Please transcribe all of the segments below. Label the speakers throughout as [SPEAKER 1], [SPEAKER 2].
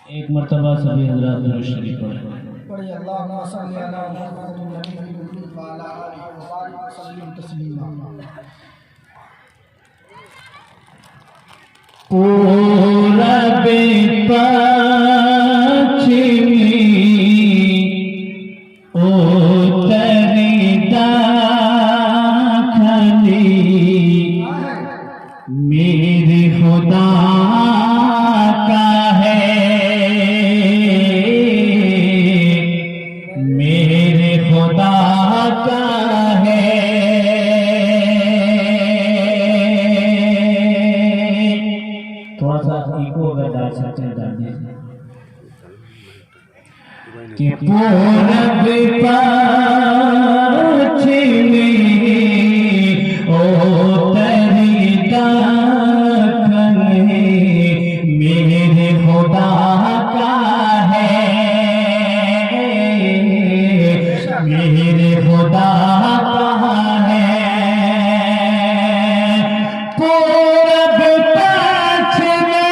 [SPEAKER 1] एक मरतबा सभी हजरात दुरूद शरीफ पढ़ें।
[SPEAKER 2] पढ़िए अल्लाहुम्मा सल्ली अला मुहम्मदिन नबीय्यिल व अला आलिहि व बारिक व सल्लिम तस्लीमा।
[SPEAKER 1] पूरब पश्चिमी उत्तरी दखनी मेरे खुदा का है, मेरे खुदा का है। थोड़ा सा इको अगर डाल सकते हैं डाल दीजिए कि पूरब पश्चिमी उत्तरी दखनी मेरे खुदा का है, मेरे खुदा का है। पूरब पश्चिमी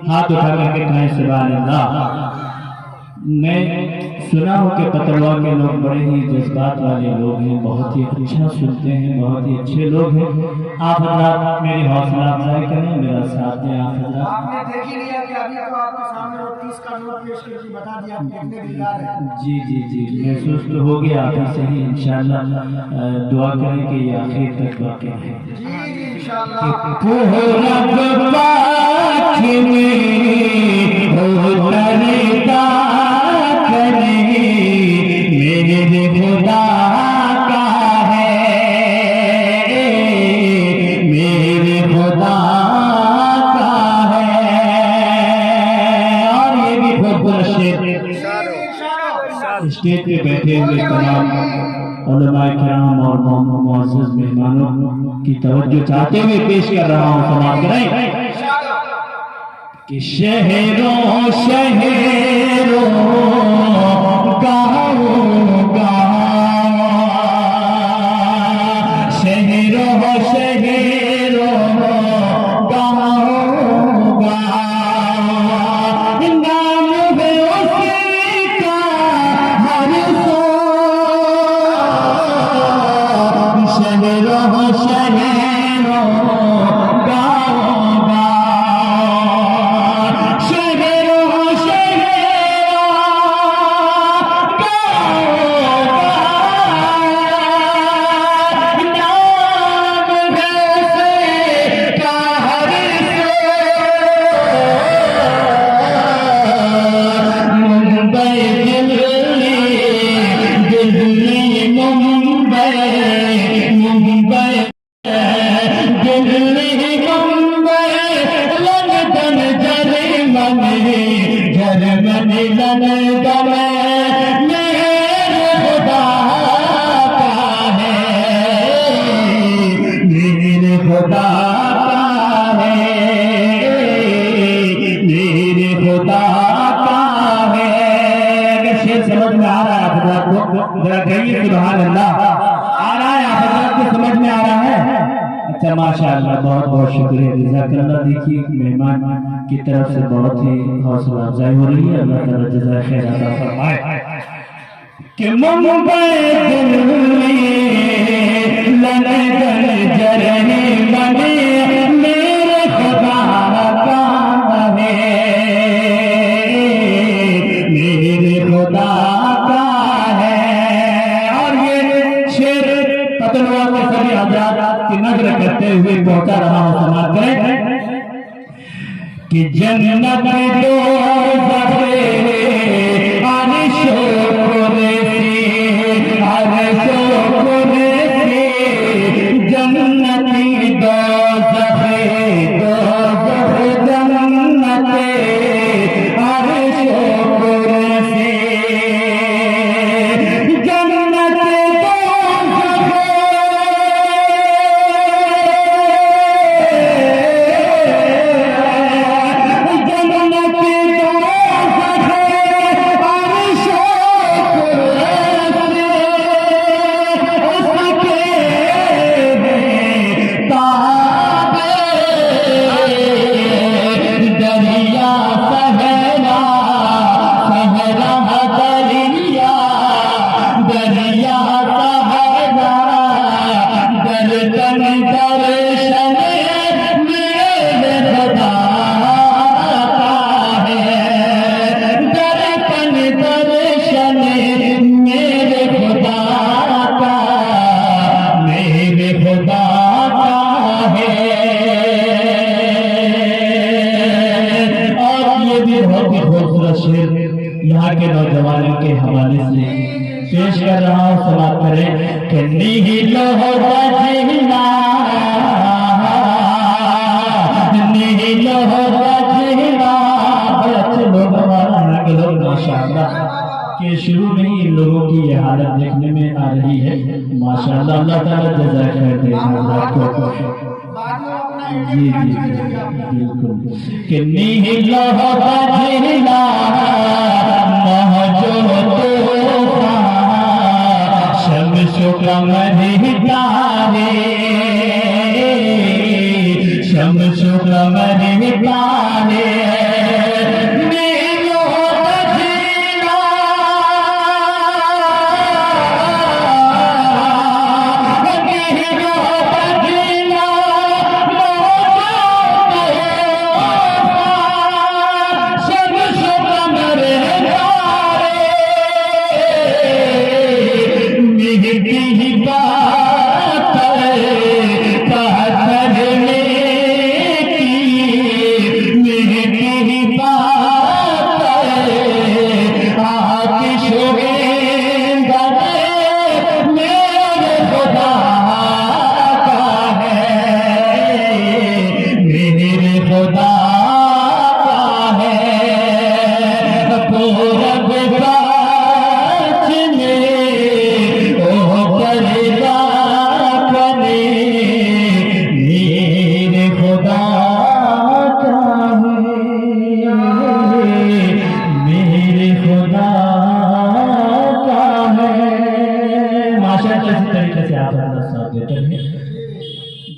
[SPEAKER 1] हाथ उठा करके कहें सुभान अल्लाह। मैं सुना हूँ कि पतरवा के लोग बड़े ही जज्बात वाले लोग हैं, बहुत ही अच्छा सुनते हैं, बहुत ही अच्छे लोग हैं। आप हजरात मेरी हौसला अफजाई करें, मेरा साथ दें। आप हजरात
[SPEAKER 2] आपने देख ही लिया कि अभी तो आपके सामने वो 30 का नोट पेश करके बता दिया आप कितने दिलदार हैं।
[SPEAKER 1] जी जी जी महसूस तो हो गया आप ही सही। इंशाअल्लाह दुआ करें कि ये आखिर तक बाकी है।
[SPEAKER 2] जी जी इंशाअल्लाह।
[SPEAKER 1] पूरब पश्चिमी उत्तरी दखनी मेरे खुदा का है, मेरे खुदा का है। और ये भी खूबसूरत शेर स्टेज पे बैठे हुए तमाम उलमाए किराम और मुअज़्ज़ज़ मेहमानों की तवज्जो चाहते हुए पेश कर रहा हूँ। समाप्त करें कि शहरों शहरों गाँव गाँव शहरों शहरों गाँव गाँव नाम है उसका हर सो। शहरों शहरों गाँव गाँव शहरों शहरों जरा कहिए सुभान अल्लाह। आ रहा है आप हजरत को समझ में आ रहा है? अच्छा माशाअल्लाह, बहुत बहुत शुक्रिया, जज़ाकल्लाह। देखिए मेहमान की तरफ से बहुत ही हौसला अफजाई हो रही है, अल्लाह ताला जज़ाए खैर अता फरमाए। कि मुंबई दिल्ली लंदन जरनी बने मेरे खुदा का है, मेरे खुदा का है। और ये शेर पतलवा के सभी आजाद की नजर करते हुए पहुंचा रहा हूं, समाज करें कि जन्नत दो यहाँ के नौजवानों के हवाले से पेश कर रहा हूँ, समाप्त करें कि नीलो बजना नीलो बजना। अच्छे लोग हमारा के लोग माशाअल्लाह के शुरू में ही इन लोगों की ये हालत देखने में आ रही है, माशाअल्लाह। अल्लाह ताला जज़ा खैर दे आपको। जी जी बिल्कुल कि नीलो बजना